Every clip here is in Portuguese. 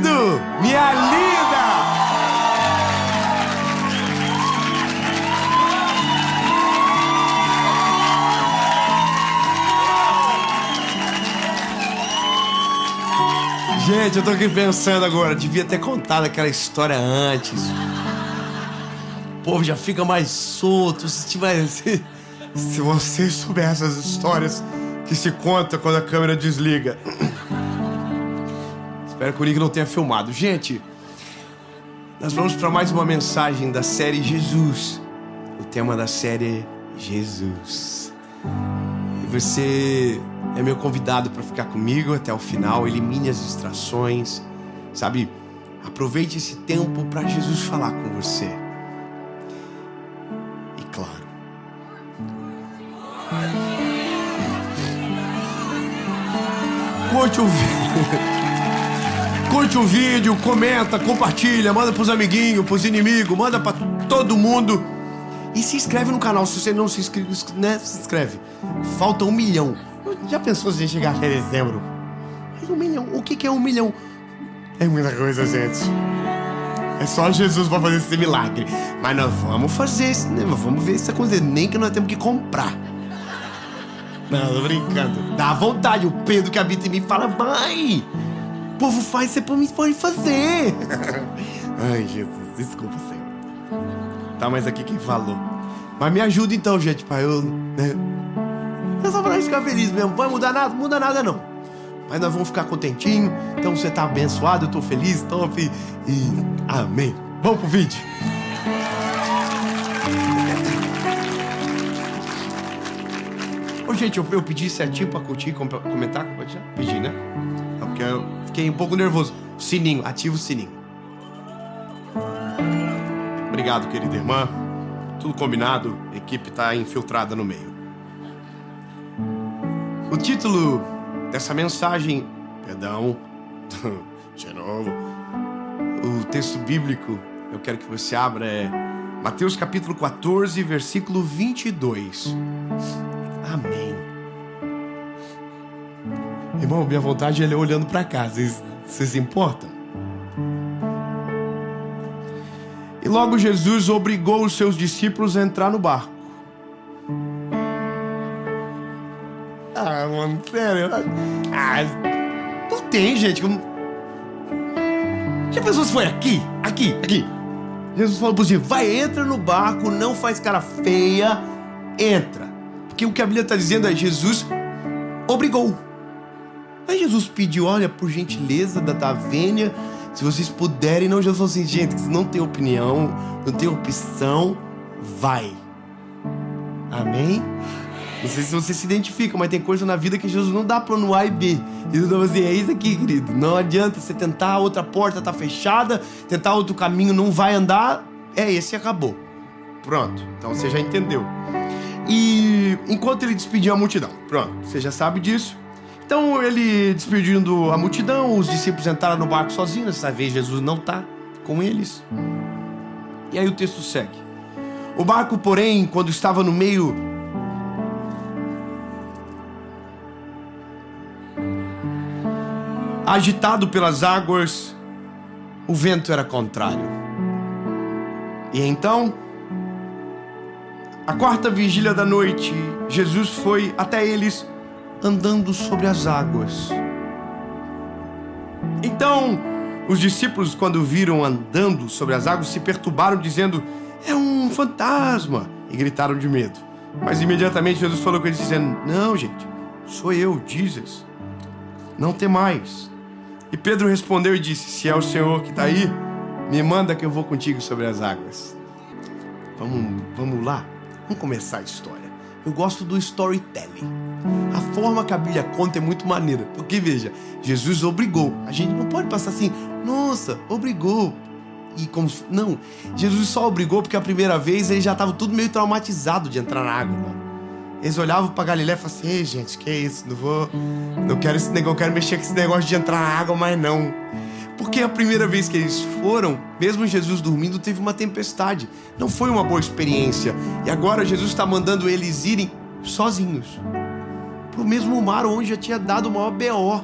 lindo! Minha linda! Gente, eu tô aqui pensando agora, devia ter contado aquela história antes. O povo já fica mais solto. Se vocês soubessem as histórias que se conta quando a câmera desliga. Espero que o Nick não tenha filmado. Gente, nós vamos para mais uma mensagem da série Jesus. O tema da série é Jesus. E você é meu convidado para ficar comigo até o final. Elimine as distrações, sabe? Aproveite esse tempo para Jesus falar com você. E claro, curte o vídeo, comenta, compartilha, manda pros amiguinhos, pros inimigos, manda pra todo mundo. E se inscreve no canal. Se você não se inscreve, né? Se inscreve. Falta 1 milhão. Já pensou se a gente chegar até dezembro? Mas 1 milhão. O que é 1 milhão? É muita coisa, gente. É só Jesus pra fazer esse milagre. Mas nós vamos fazer isso, né? Vamos ver se acontecer. Nem que nós temos que comprar. Não, tô brincando. Dá vontade. O Pedro que habita em mim fala: mãe, o povo faz, você pode fazer. Ai, Jesus, desculpa, Senhor. Tá, mas aqui quem falou. Mas me ajuda então, gente, pra eu... né? É só pra gente ficar feliz mesmo. Vai mudar nada? Muda nada não. Mas nós vamos ficar contentinho. Então você tá abençoado, eu tô feliz, top. E amém. Vamos pro vídeo. Ô, gente, eu pedi certinho pra curtir, comentar, compartilhar? Pedi, né? Não, porque eu fiquei um pouco nervoso. Sininho, ativa o sininho. Obrigado, querida irmã. Tudo combinado, a equipe tá infiltrada no meio. O título dessa mensagem, perdão, de novo, o texto bíblico, eu quero que você abra, é Mateus capítulo 14, versículo 22. Amém. Irmão, minha vontade é ler olhando pra cá, vocês se importam? E logo Jesus obrigou os seus discípulos a entrar no barco. Ah, mano, sério. Não tem, gente. Já pensou se foi aqui? Aqui. Jesus falou pro discípulo: vai, entra no barco, não faz cara feia, entra. Porque o que a Bíblia está dizendo é: Jesus obrigou. Aí Jesus pediu: olha, por gentileza da vênia, se vocês puderem. Não, Jesus falou assim: gente, não tem opinião, não tem opção, vai. Amém? Não sei se você se identifica, mas tem coisa na vida que Jesus não dá plano A e B. Jesus falou assim: é isso aqui, querido. Não adianta você tentar, outra porta tá fechada, tentar outro caminho não vai andar. É esse e acabou. Pronto, então você já entendeu. E enquanto ele despediu a multidão, pronto, você já sabe disso. Então ele despedindo a multidão, os discípulos entraram no barco sozinhos. Dessa vez Jesus não tá com eles. E aí o texto segue. O barco, porém, quando estava no meio... agitado pelas águas, o vento era contrário. E então, a 4ª vigília da noite, Jesus foi até eles andando sobre as águas. Então, os discípulos, quando o viram andando sobre as águas, se perturbaram, dizendo: é um fantasma, e gritaram de medo. Mas imediatamente Jesus falou com eles, dizendo: não, gente, sou eu, Jesus, não temais. E Pedro respondeu e disse: se é o Senhor que está aí, me manda que eu vou contigo sobre as águas. Vamos lá? Vamos começar a história. Eu gosto do storytelling. A forma que a Bíblia conta é muito maneira. Porque, veja, Jesus obrigou. A gente não pode passar assim: nossa, obrigou. E como... Não, Jesus só obrigou porque a primeira vez ele já estava tudo meio traumatizado de entrar na água, mano. Eles olhavam pra Galileia e falavam assim: ei, gente, que é isso? Não quero esse negócio, quero mexer com esse negócio de entrar na água, mas não. Porque a primeira vez que eles foram, mesmo Jesus dormindo, teve uma tempestade. Não foi uma boa experiência. E agora Jesus está mandando eles irem sozinhos pro mesmo mar onde já tinha dado o maior B.O.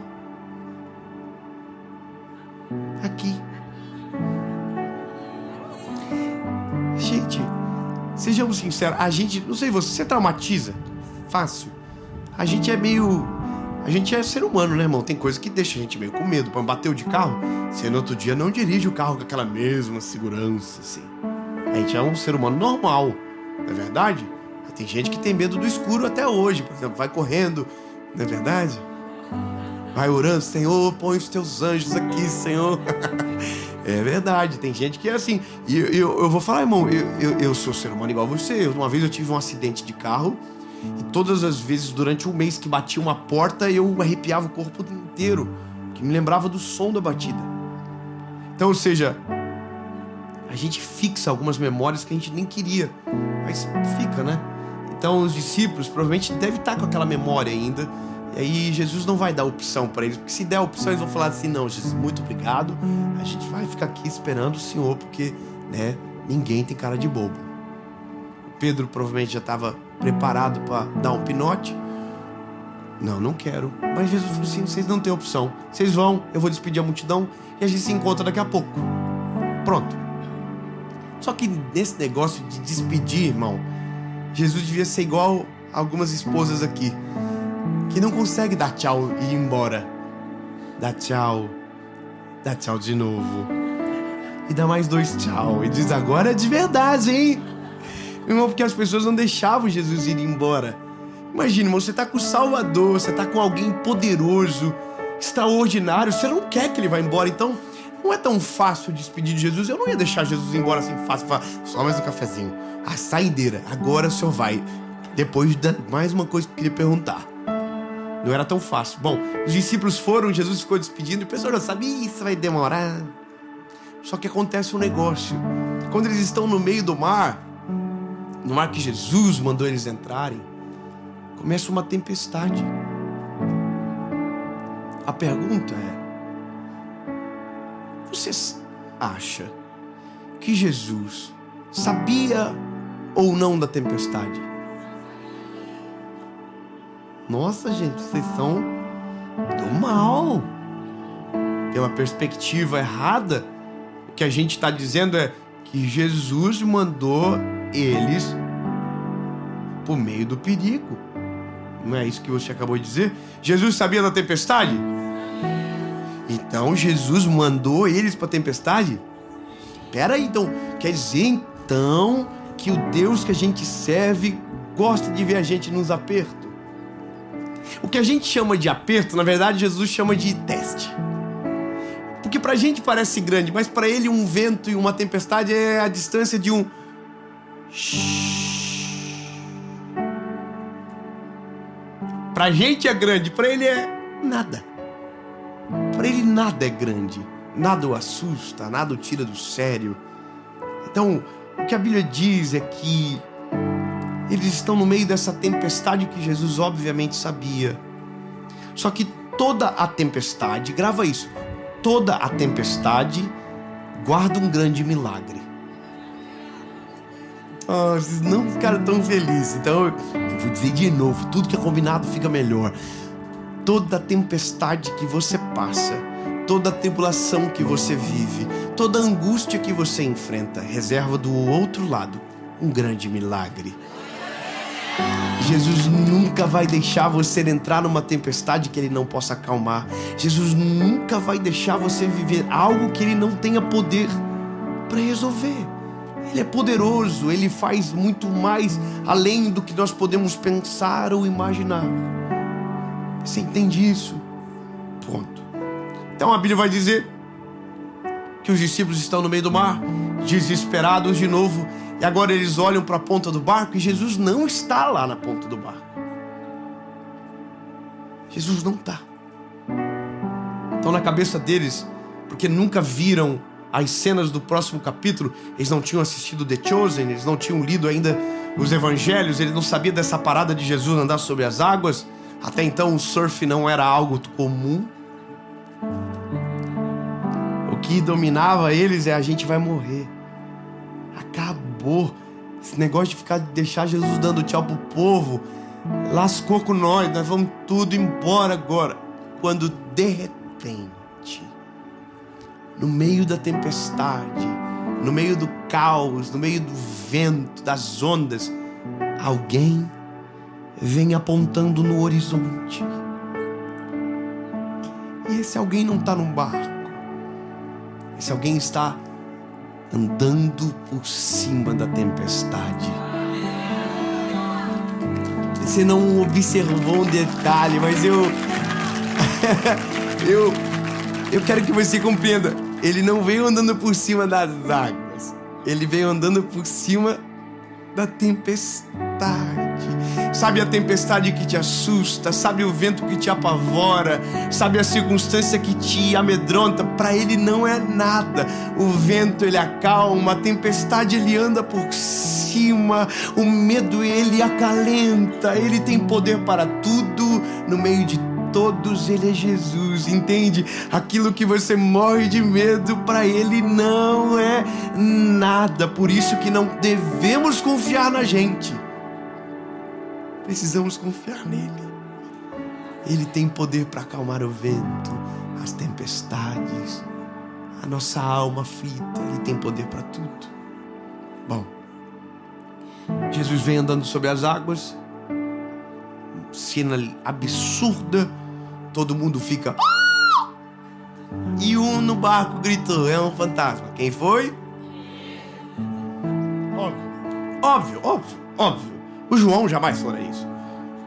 aqui. Gente, sejamos sinceros, a gente, não sei você traumatiza fácil. A gente é ser humano, né, irmão? Tem coisa que deixa a gente meio com medo. Pra bater de carro, você no outro dia não dirige o carro com aquela mesma segurança, assim. A gente é um ser humano normal, não é verdade? Tem gente que tem medo do escuro até hoje, por exemplo, vai correndo, não é verdade? Vai orando, Senhor, põe os teus anjos aqui, Senhor. É verdade, tem gente que é assim. E eu vou falar, irmão, eu sou ser humano igual você. Uma vez eu tive um acidente de carro e todas as vezes durante um mês que batia uma porta, eu arrepiava o corpo inteiro, que me lembrava do som da batida. Então, ou seja, a gente fixa algumas memórias que a gente nem queria, mas fica, né? Então os discípulos provavelmente devem estar com aquela memória ainda. E aí Jesus não vai dar opção para eles, porque se der opção eles vão falar assim: não, Jesus, muito obrigado, a gente vai ficar aqui esperando o Senhor, porque, né, ninguém tem cara de bobo. Pedro provavelmente já estava preparado para dar um pinote. Não quero. Mas Jesus falou assim: vocês não têm opção, vocês vão, eu vou despedir a multidão e a gente se encontra daqui a pouco. Pronto. Só que nesse negócio de despedir, irmão, Jesus devia ser igual a algumas esposas aqui, que não consegue dar tchau e ir embora. Dá tchau de novo. E dá mais 2 tchau. E diz: agora é de verdade, hein? Irmão, porque as pessoas não deixavam Jesus ir embora. Imagina, irmão, você tá com o Salvador, você tá com alguém poderoso, extraordinário, você não quer que ele vá embora, então não é tão fácil despedir de Jesus. Eu não ia deixar Jesus ir embora assim fácil, falar, só mais um cafezinho. A saideira, agora o senhor vai. Depois, mais uma coisa que eu queria perguntar. Não era tão fácil. Bom, os discípulos foram, Jesus ficou despedindo e o pessoal já sabia: isso vai demorar. Só que acontece um negócio. Quando eles estão no meio do mar, no mar que Jesus mandou eles entrarem, começa uma tempestade. A pergunta é: você acha que Jesus sabia ou não da tempestade? Nossa, gente, vocês são do mal. Pela perspectiva errada, o que a gente está dizendo é que Jesus mandou eles por meio do perigo. Não é isso que você acabou de dizer? Jesus sabia da tempestade? Então Jesus mandou eles para a tempestade? Pera aí, então, quer dizer então que o Deus que a gente serve gosta de ver a gente nos apertos? O que a gente chama de aperto, na verdade, Jesus chama de teste. Porque pra gente parece grande, mas pra ele um vento e uma tempestade é a distância de um... Pra gente é grande, pra ele é nada. Pra ele nada é grande, nada o assusta, nada o tira do sério. Então, o que a Bíblia diz é que eles estão no meio dessa tempestade que Jesus obviamente sabia. Só que toda a tempestade, grava isso, toda a tempestade guarda um grande milagre. Oh, vocês não ficaram tão felizes, então eu vou dizer de novo, tudo que é combinado fica melhor. Toda tempestade que você passa, toda tribulação que você vive, toda angústia que você enfrenta, reserva do outro lado um grande milagre. Jesus nunca vai deixar você entrar numa tempestade que Ele não possa acalmar. Jesus nunca vai deixar você viver algo que Ele não tenha poder para resolver. Ele é poderoso, Ele faz muito mais além do que nós podemos pensar ou imaginar. Você entende isso? Ponto. Então a Bíblia vai dizer que os discípulos estão no meio do mar, desesperados de novo, e agora eles olham para a ponta do barco e Jesus não está lá na ponta do barco. Jesus não está. Então na cabeça deles, porque nunca viram as cenas do próximo capítulo, eles não tinham assistido The Chosen, eles não tinham lido ainda os evangelhos, eles não sabiam dessa parada de Jesus andar sobre as águas. Até então o surf não era algo comum. O que dominava eles é: a gente vai morrer. Acabou. Esse negócio de deixar Jesus dando tchau pro povo lascou com nós vamos tudo embora agora. Quando de repente no meio da tempestade, no meio do caos, no meio do vento, das ondas, alguém vem apontando no horizonte. E esse alguém não está num barco. Esse alguém está andando por cima da tempestade. Você não observou um detalhe, mas eu quero que você compreenda. Ele não veio andando por cima das águas. Ele veio andando por cima da tempestade. Sabe a tempestade que te assusta? Sabe o vento que te apavora? Sabe a circunstância que te amedronta? Para ele não é nada. O vento ele acalma, a tempestade ele anda por cima, o medo ele acalenta. Ele tem poder para tudo. No meio de todos ele é Jesus, entende? Aquilo que você morre de medo, para ele não é nada. Por isso que não devemos confiar na gente. Precisamos confiar nele. Ele tem poder para acalmar o vento, as tempestades, a nossa alma aflita. Ele tem poder para tudo. Bom, Jesus vem andando sobre as águas, cena absurda, todo mundo fica... E um no barco gritou, é um fantasma. Quem foi? Óbvio. O João jamais faria isso.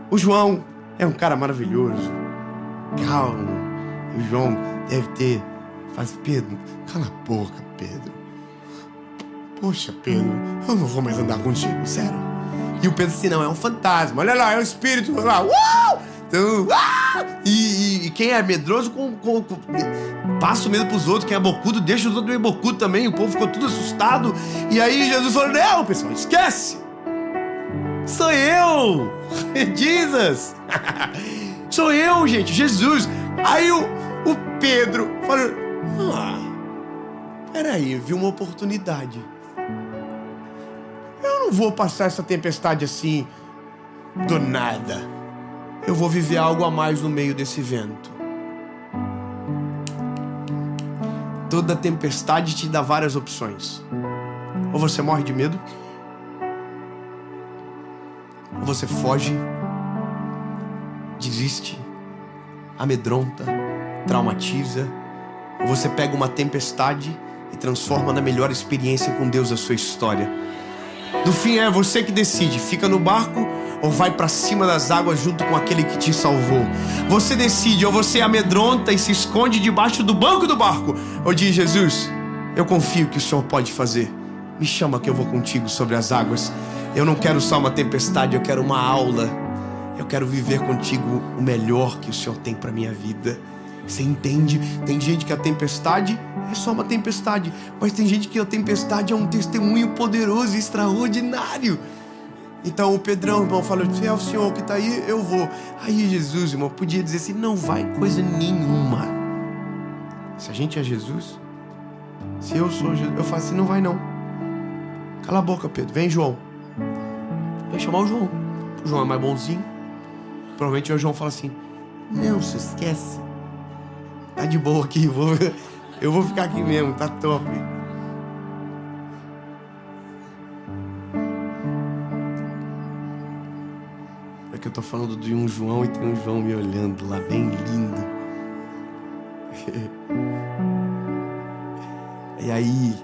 O João é um cara maravilhoso, calmo. O João deve ter... Pedro, cala a boca, Pedro. Poxa, Pedro, eu não vou mais andar contigo, sério. E o Pedro assim, não, é um fantasma. Olha lá, é um espírito. Olha lá. Então, e quem é medroso passa o medo pros outros. Quem é bocudo deixa os outros meio bocudo também. O povo ficou tudo assustado. E aí Jesus falou, não, pessoal, esquece. Sou eu. Jesus. Sou eu, gente, Jesus. Aí o Pedro falou, peraí, eu vi uma oportunidade. Eu não vou passar essa tempestade assim, do nada. Eu vou viver algo a mais no meio desse vento. Toda tempestade te dá várias opções. Ou você morre de medo, ou você foge, desiste, amedronta, traumatiza, ou você pega uma tempestade e transforma na melhor experiência com Deus a sua história. No fim é você que decide, fica no barco ou vai para cima das águas junto com aquele que te salvou. Você decide, ou você amedronta e se esconde debaixo do banco do barco, ou diz, Jesus, eu confio que o Senhor pode fazer. Me chama que eu vou contigo sobre as águas. Eu não quero só uma tempestade, eu quero uma aula. Eu quero viver contigo o melhor que o Senhor tem para minha vida. Você entende? Tem gente que a tempestade é só uma tempestade, mas tem gente que a tempestade é um testemunho poderoso e extraordinário. Então o Pedrão, irmão, falou, se é o Senhor que está aí, eu vou. Aí Jesus, irmão, podia dizer assim, não vai coisa nenhuma. Se a gente é Jesus, se eu sou Jesus, eu falo assim, não vai não. Cala a boca, Pedro, vem João. Vai chamar o João. O João é mais bonzinho. Provavelmente o João fala assim, não, se esquece. Tá de boa aqui, eu vou ficar aqui mesmo, tá top. É que eu tô falando de um João e tem um João me olhando lá, bem lindo. E aí,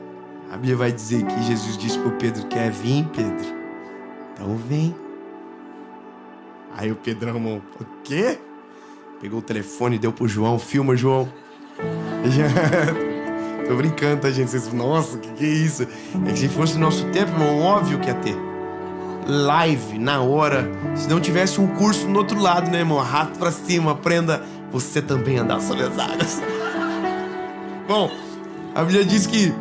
a Bíblia vai dizer que Jesus disse pro Pedro, quer vir, Pedro? Então vem. Aí o Pedrão, irmão, o quê? Pegou o telefone e deu pro João, filma, João. Tô brincando, tá, gente? Vocês, nossa, que é isso? É que se fosse o nosso tempo, irmão, óbvio que ia ter. Live, na hora. Se não tivesse um curso no outro lado, né, irmão? Rato pra cima, aprenda você também andar sobre as águas. Bom, a Bíblia diz que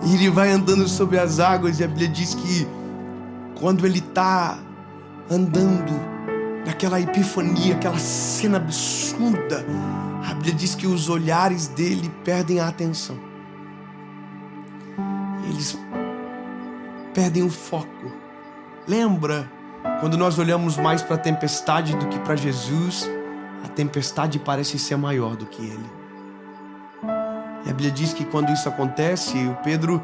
ele vai andando sobre as águas, e a Bíblia diz que quando ele tá andando naquela epifania, aquela cena absurda, a Bíblia diz que os olhares dele perdem a atenção. Eles perdem o foco. Lembra quando nós olhamos mais para a tempestade do que para Jesus? A tempestade parece ser maior do que ele. E a Bíblia diz que quando isso acontece, o Pedro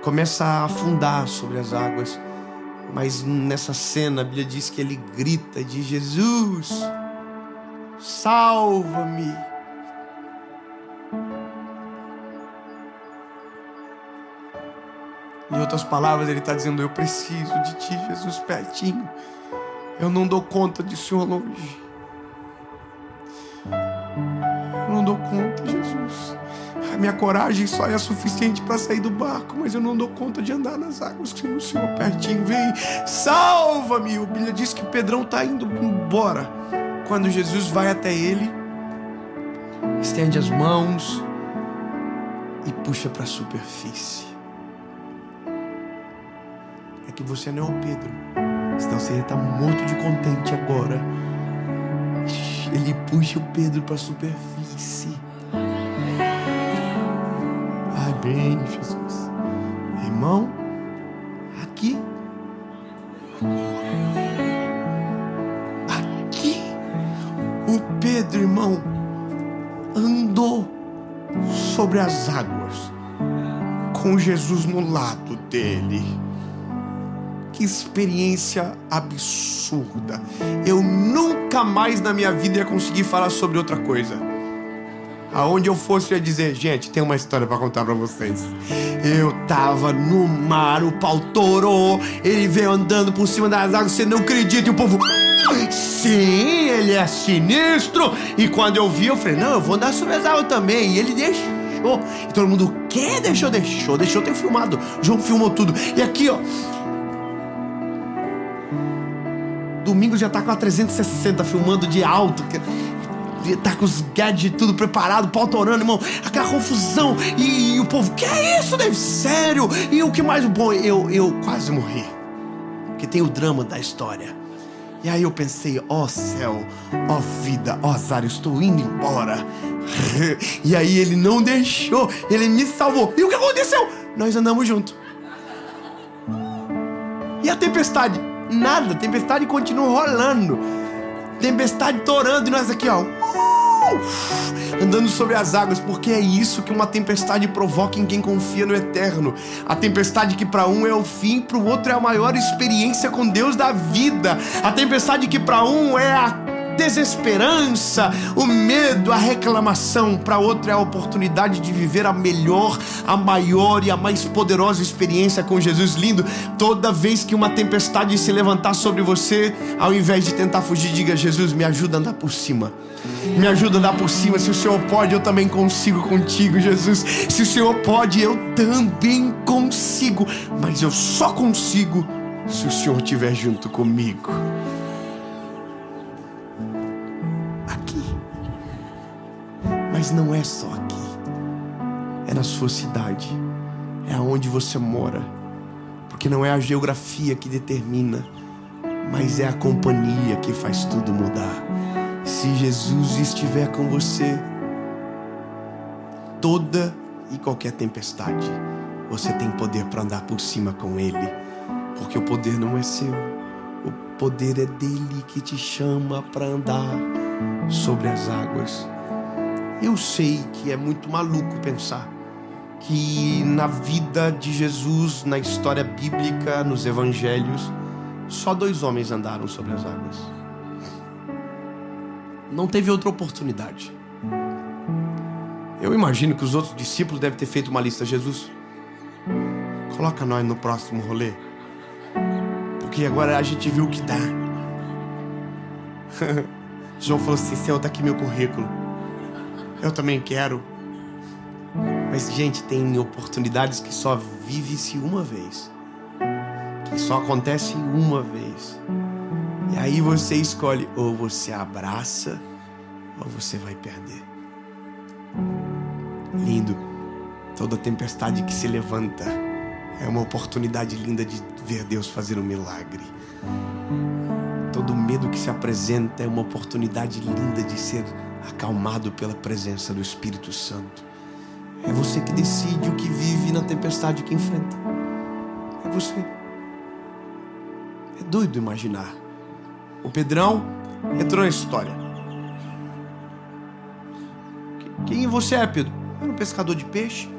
começa a afundar sobre as águas. Mas nessa cena, a Bíblia diz que ele grita e diz: Jesus, salva-me. Em outras palavras, ele está dizendo: eu preciso de ti, Jesus, pertinho. Eu não dou conta de Senhor longe. Eu não dou conta, Jesus. A minha coragem só é suficiente para sair do barco, mas eu não dou conta de andar nas águas sem o Senhor pertinho. Vem, salva-me. A Bíblia diz que Pedrão está indo embora. Quando Jesus vai até ele, estende as mãos e puxa para a superfície. É que você não é o Pedro, senão você ia estar morto de contente agora. Ele puxa o Pedro para a superfície. Bem, Jesus. Irmão, aqui. O Pedro, irmão, andou sobre as águas com Jesus no lado dele. Que experiência absurda. Eu nunca mais na minha vida ia conseguir falar sobre outra coisa. Aonde eu fosse, eu ia dizer: gente, tem uma história pra contar pra vocês. Eu tava no mar, o pau torou, ele veio andando por cima das águas, você não acredita, e o povo: sim, ele é sinistro. E quando eu vi, eu falei: não, eu vou andar sobre as águas também. E ele deixou. E todo mundo: o quê? Deixou, ter filmado. O João filmou tudo. E aqui, ó, Domingos já tá com a 360 filmando de alto. Tá com os gadgets tudo preparado, pau torando, irmão, aquela confusão, e o povo: que é isso, Dave? Sério? E o que mais bom, eu quase morri, porque tem o drama da história. E aí eu pensei: ó céu, ó vida, ó azar, eu estou indo embora. E aí ele não deixou, ele me salvou. E o que aconteceu? Nós andamos juntos. E a tempestade? Nada, a tempestade continua rolando, tempestade torando, e nós aqui, ó, andando sobre as águas, porque é isso que uma tempestade provoca em quem confia no eterno. A tempestade que para um é o fim, para o outro é a maior experiência com Deus da vida. A tempestade que para um é a desesperança, o medo, a reclamação, para outro é a oportunidade de viver a melhor, a maior e a mais poderosa experiência com Jesus. Lindo. Toda vez que uma tempestade se levantar sobre você, ao invés de tentar fugir, diga: Jesus, me ajuda a andar por cima. Me ajuda a andar por cima. Se o Senhor pode, eu também consigo contigo, Jesus. Se o Senhor pode, eu também consigo. Mas eu só consigo se o Senhor estiver junto comigo. Mas não é só aqui, é na sua cidade, é aonde você mora, porque não é a geografia que determina, mas é a companhia que faz tudo mudar. Se Jesus estiver com você, toda e qualquer tempestade, você tem poder para andar por cima com Ele, porque o poder não é seu, o poder é dele que te chama para andar sobre as águas. Eu sei que é muito maluco pensar que na vida de Jesus, na história bíblica, nos evangelhos, só 2 homens andaram sobre as águas. Não teve outra oportunidade. Eu imagino que os outros discípulos devem ter feito uma lista: Jesus, coloca nós no próximo rolê, porque agora a gente viu o que dá. João falou assim: Senhor, tá aqui meu currículo. Eu também quero. Mas, gente, tem oportunidades que só vive-se uma vez, que só acontece uma vez. E aí você escolhe: ou você abraça, ou você vai perder. Lindo. Toda tempestade que se levanta é uma oportunidade linda de ver Deus fazer um milagre. Todo medo que se apresenta é uma oportunidade linda de ser acalmado pela presença do Espírito Santo. É você que decide o que vive na tempestade que enfrenta. É você. É doido imaginar. O Pedrão entrou na história. Quem você é, Pedro? Eu um pescador de peixe.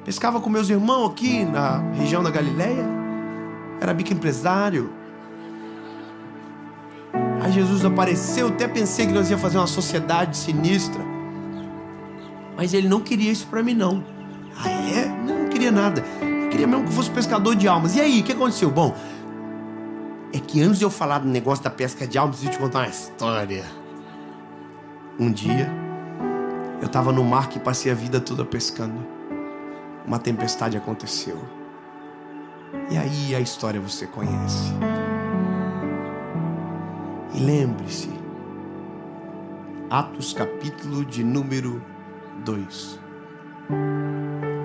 Pescava com meus irmãos aqui na região da Galileia. Era microempresário. Aí Jesus apareceu, até pensei que nós ia fazer uma sociedade sinistra. Mas ele não queria isso para mim, não. Ah, é? Não queria nada. Eu queria mesmo que eu fosse pescador de almas. E aí, o que aconteceu? Bom, é que antes de eu falar do negócio da pesca de almas, eu te contar uma história. Um dia, eu estava no mar que passei a vida toda pescando. Uma tempestade aconteceu. E aí a história você conhece. E lembre-se, Atos capítulo de número 2.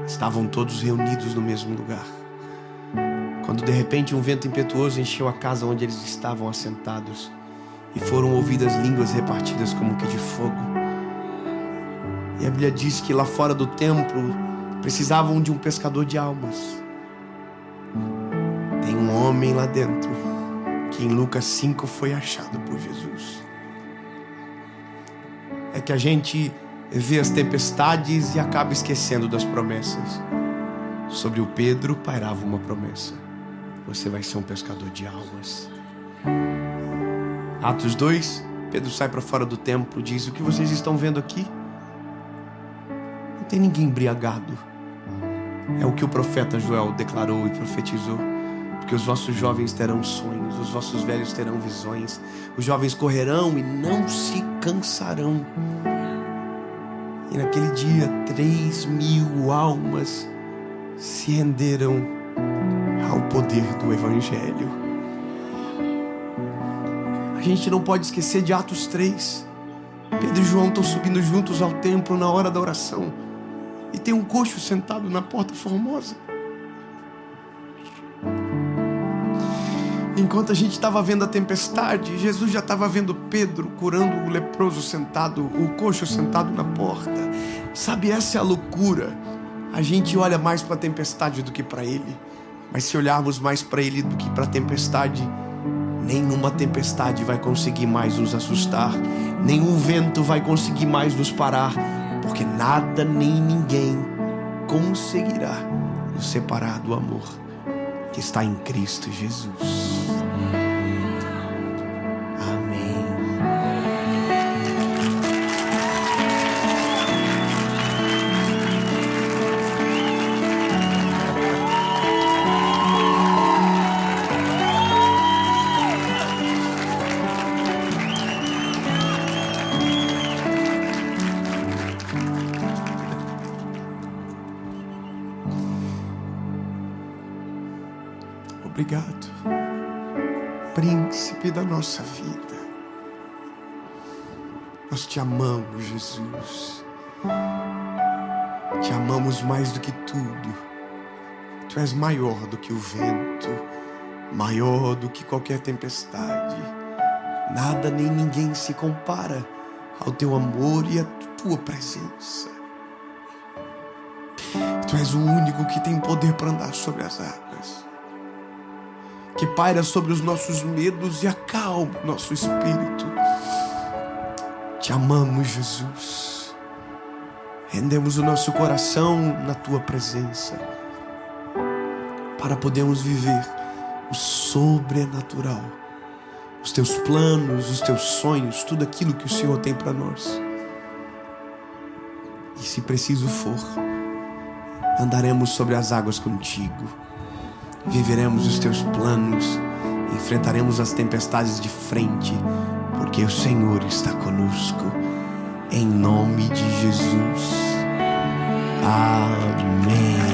Estavam todos reunidos no mesmo lugar. Quando de repente um vento impetuoso encheu a casa onde eles estavam assentados, e foram ouvidas línguas repartidas como que de fogo. E a Bíblia diz que lá fora do templo precisavam de um pescador de almas. Tem um homem lá dentro que em Lucas 5 foi achado por Jesus. É que a gente vê as tempestades e acaba esquecendo das promessas. Sobre o Pedro pairava uma promessa: você vai ser um pescador de almas. Atos 2, Pedro sai para fora do templo, diz: o que vocês estão vendo aqui? Não tem ninguém embriagado. É o que o profeta Joel declarou e profetizou. Porque os vossos jovens terão sonhos, os vossos velhos terão visões, os jovens correrão e não se cansarão. E naquele dia 3.000 almas se renderam ao poder do Evangelho. A gente não pode esquecer de Atos 3. Pedro e João estão subindo juntos ao templo na hora da oração. E tem um coxo sentado na porta formosa. Enquanto a gente estava vendo a tempestade, Jesus já estava vendo Pedro curando o leproso sentado, o coxo sentado na porta. Sabe, essa é a loucura. A gente olha mais para a tempestade do que para ele. Mas se olharmos mais para ele do que para a tempestade, nenhuma tempestade vai conseguir mais nos assustar. Nenhum vento vai conseguir mais nos parar. Porque nada nem ninguém conseguirá nos separar do amor que está em Cristo Jesus. Amém. Obrigado, príncipe da nossa vida. Nós te amamos, Jesus. Te amamos mais do que tudo. Tu és maior do que o vento, maior do que qualquer tempestade. Nada nem ninguém se compara ao teu amor e à tua presença. Tu és o único que tem poder para andar sobre as águas, que paira sobre os nossos medos e acalma o nosso espírito. Te amamos, Jesus. Rendemos o nosso coração na tua presença, para podermos viver o sobrenatural, os teus planos, os teus sonhos, tudo aquilo que o Senhor tem para nós. E se preciso for, andaremos sobre as águas contigo. Viveremos os teus planos, enfrentaremos as tempestades de frente, porque o Senhor está conosco. Em nome de Jesus. Amém.